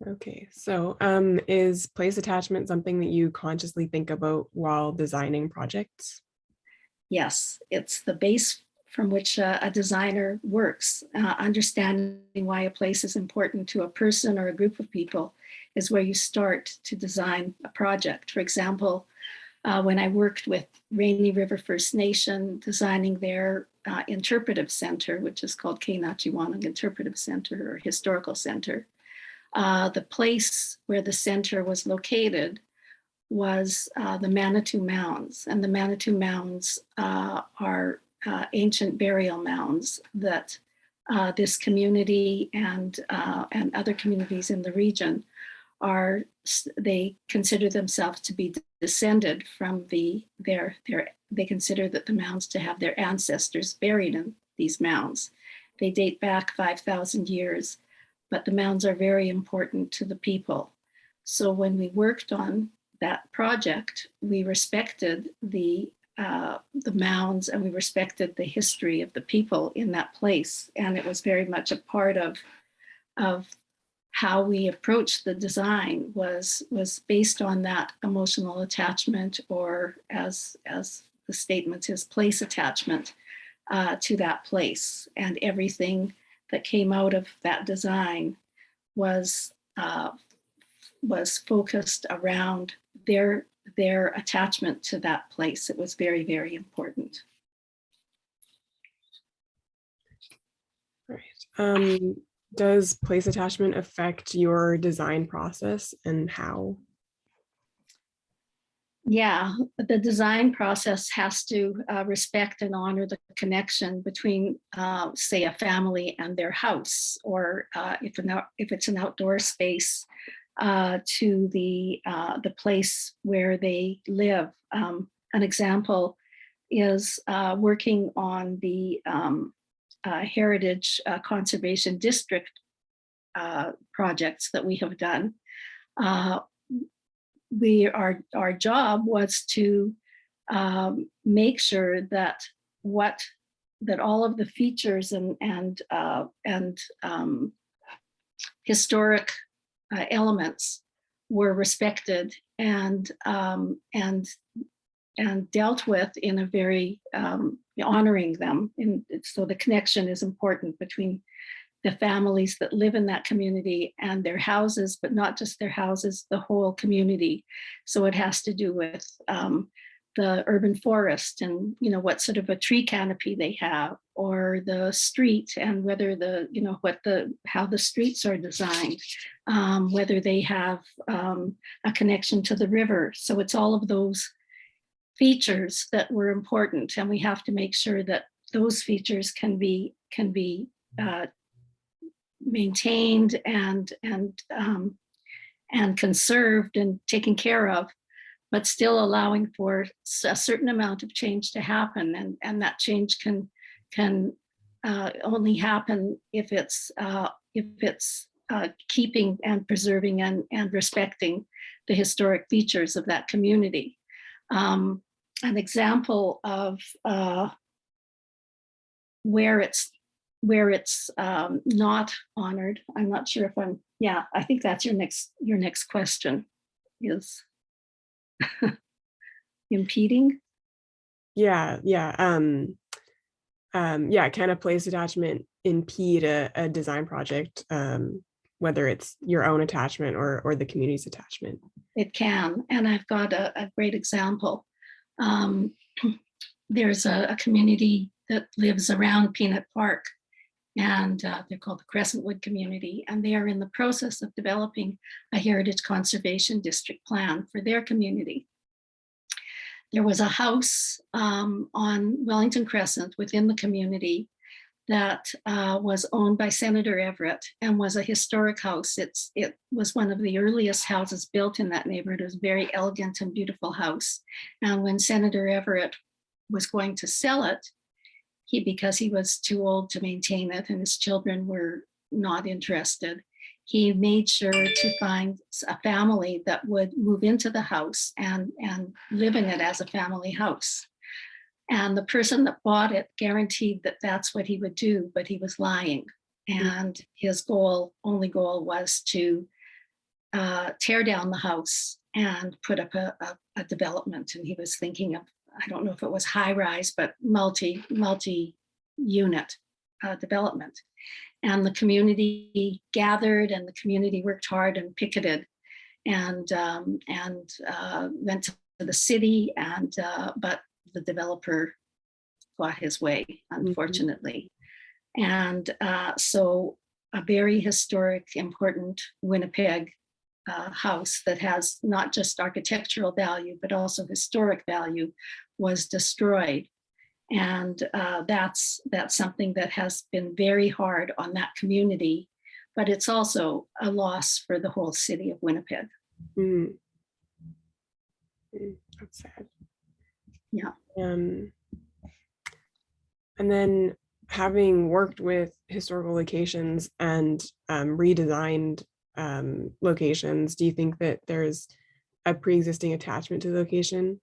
Okay, so is place attachment something that you consciously think about while designing projects? Yes, it's the base from which a designer works. Understanding why a place is important to a person or a group of people is where you start to design a project. For example, when I worked with Rainy River First Nation designing their interpretive center, which is called Kainachiwanang Interpretive Center or Historical Center, the place where the center was located was the Manitou Mounds. And the Manitou Mounds are ancient burial mounds that this community and other communities in the region they consider themselves to be descended from they consider that the mounds to have their ancestors buried in these mounds. They date back 5,000 years, but the mounds are very important to the people. So when we worked on that project, we respected the mounds and we respected the history of the people in that place. And it was very much a part of how we approached the design was based on that emotional attachment, or as the statement is, place attachment to that place. And everything that came out of that design was focused around their attachment to that place. It was very, very important. Right. Does place attachment affect your design process, and how? Yeah, the design process has to respect and honor the connection between, say, a family and their house, or if it's an outdoor space, to the place where they live. An example is working on the Heritage Conservation District projects that we have done. Our job was to make sure that all of the features and historic elements were respected and dealt with in a very honoring them. And so the connection is important between the families that live in that community and their houses, but not just their houses, the whole community. So it has to do with the urban forest and, what sort of a tree canopy they have, or the street and whether how the streets are designed, whether they have a connection to the river. So it's all of those features that were important, and we have to make sure that those features can be maintained and conserved and taken care of, but still allowing for a certain amount of change to happen, and that change can only happen if it's keeping and preserving and respecting the historic features of that community. An example of where it's not honored. I'm not sure if I think that's your next question is impeding. Yeah. Can a place attachment impede a design project, whether it's your own attachment or the community's attachment? It can, and I've got a great example. There's a community that lives around Peanut Park, and they're called the Crescentwood community, and they are in the process of developing a Heritage Conservation District plan for their community. There was a house on Wellington Crescent within the community that was owned by Senator Everett and was a historic house. It was one of the earliest houses built in that neighborhood. It was a very elegant and beautiful house. And when Senator Everett was going to sell it, because he was too old to maintain it and his children were not interested, he made sure to find a family that would move into the house and live in it as a family house. And the person that bought it guaranteed that that's what he would do, but he was lying. And his only goal was to tear down the house and put up a development. And he was thinking of, I don't know if it was high rise, but multi unit development. And the community gathered, and the community worked hard and picketed, and went to the city, and but the developer got his way, unfortunately. And so a very historic, important Winnipeg house that has not just architectural value, but also historic value was destroyed. And that's something that has been very hard on that community, but it's also a loss for the whole city of Winnipeg. That's sad. Yeah. And then, having worked with historical locations and redesigned locations, do you think that there's a pre-existing attachment to the location?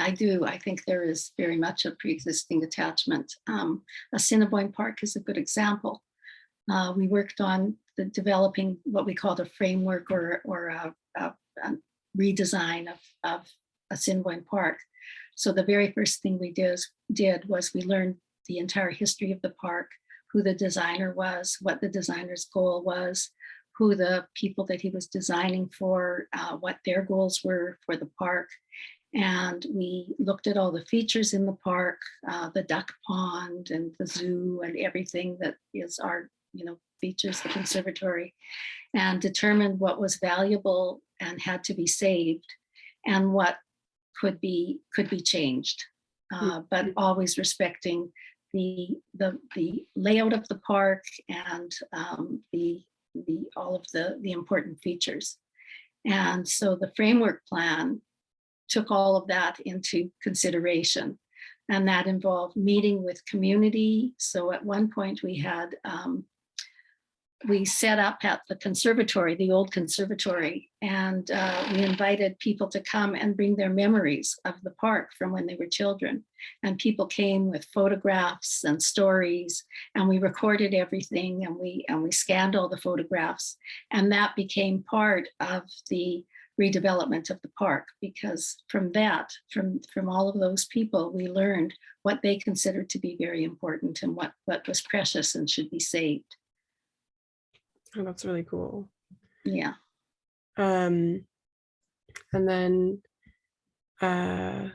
I do. I think there is very much a pre-existing attachment. Assiniboine Park is a good example. We worked on developing what we called a framework or a redesign of Assiniboine Park. So the very first thing we did was we learned the entire history of the park, who the designer was, what the designer's goal was, who the people that he was designing for, what their goals were for the park. And we looked at all the features in the park, the duck pond and the zoo and everything that is our, features, the conservatory, and determined what was valuable and had to be saved, and what could be changed, but always respecting the layout of the park and all of the important features. And so the framework plan took all of that into consideration, and that involved meeting with community. So at one point we had we set up at the conservatory, the old conservatory, and we invited people to come and bring their memories of the park from when they were children. And people came with photographs and stories, and we recorded everything, and we scanned all the photographs. And that became part of the redevelopment of the park, because from all of those people, we learned what they considered to be very important and what was precious and should be saved. Oh, that's really cool. Yeah. And then, yeah,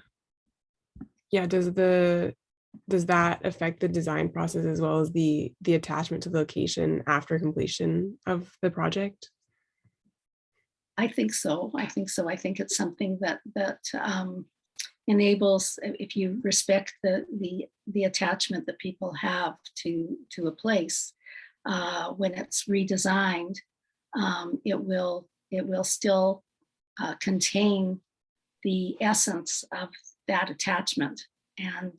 does that affect the design process as well as the attachment to the location after completion of the project? I think so. I think it's something that enables, if you respect the attachment that people have to a place, when it's redesigned, it will still contain the essence of that attachment, and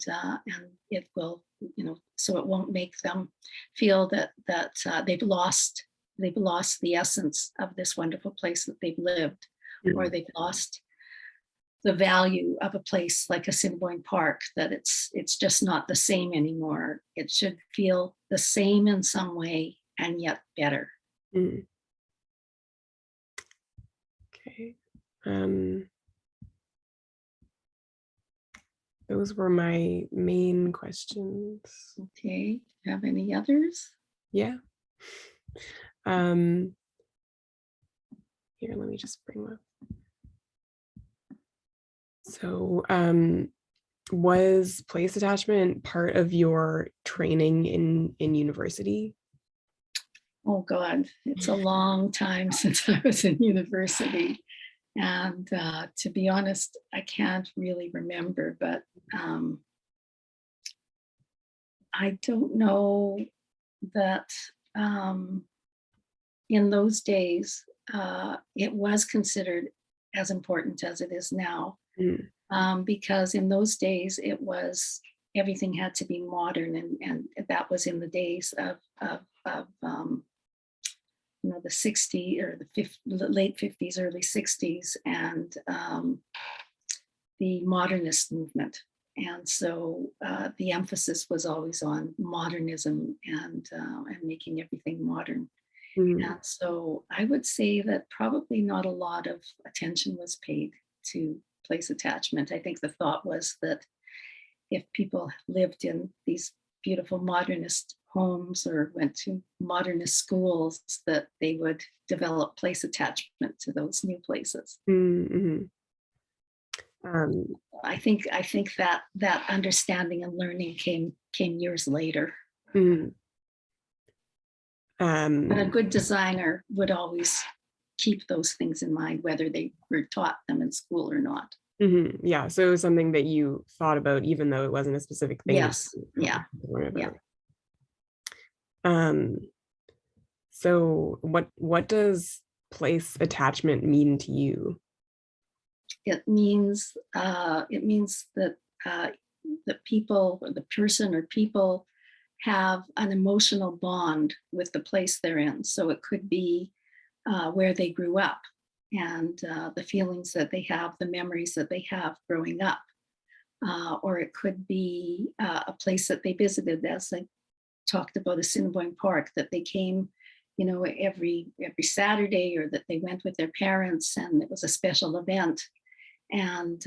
it will, so it won't make them feel that they've lost the essence of this wonderful place that they've lived, or they've lost the value of a place like Assiniboine Park, that it's just not the same anymore. It should feel the same in some way, and yet better. Okay. Those were my main questions. Okay. Have any others? Yeah. Here, let me just bring them up. So, was place attachment part of your training in university? Oh God, it's a long time since I was in university. And to be honest, I can't really remember, but I don't know that in those days, it was considered as important as it is now. Because in those days, it was, everything had to be modern, and that was in the days of the 60s or the late 50s, early 60s, and the modernist movement. And so the emphasis was always on modernism and making everything modern. Mhm. And so I would say that probably not a lot of attention was paid to place attachment. I think the thought was that if people lived in these beautiful modernist homes or went to modernist schools, that they would develop place attachment to those new places. Mhm. Um, I think that that understanding and learning came years later. mhm. But a Um, good designer would always keep those things in mind, whether they were taught them in school or not. mhm. Yeah, so it was something that you thought about even though it wasn't a specific thing that Yes. you Yeah. wanted to learn Yeah. about. Um, so what does place attachment mean to you? It means that the people or the person or people have an emotional bond with the place they're in. So it could be where they grew up and the feelings that they have, the memories that they have growing up. Or it could be a place that they visited, as I talked about Assiniboine Park, that they came, every Saturday, or that they went with their parents, and it was a special event, and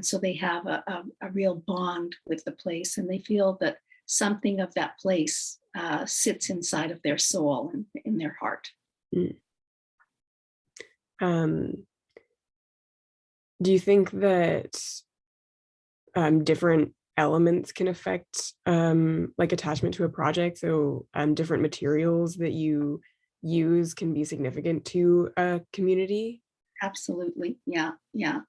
so they have a real bond with the place, and they feel that something of that place sits inside of their soul and in their heart. Mm. Um, do you think that different elements can affect like attachment to a project? So different materials that you use can be significant to a community? Absolutely, yeah, yeah.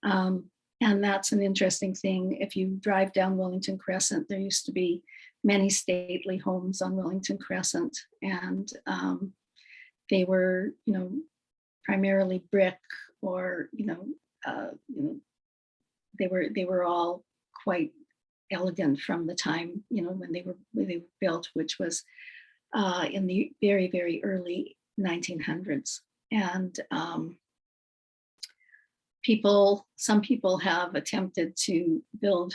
Um, and that's an interesting thing. If you drive down Wellington Crescent, there used to be many stately homes on Wellington Crescent, and they were, primarily brick, or they were all quite elegant from the time, when they were built, which was in the very, very early 1900s. And some people have attempted to build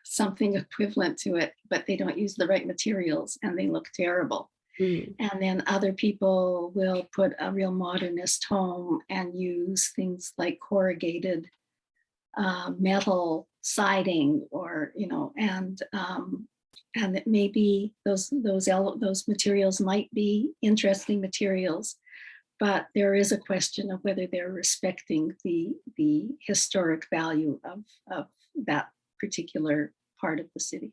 something equivalent to it, but they don't use the right materials and they look terrible. Mm, And then other people will put a real modernist home and use things like corrugated metal siding, or and that maybe those materials might be interesting materials, but there is a question of whether they're respecting the historic value of that particular part of the city.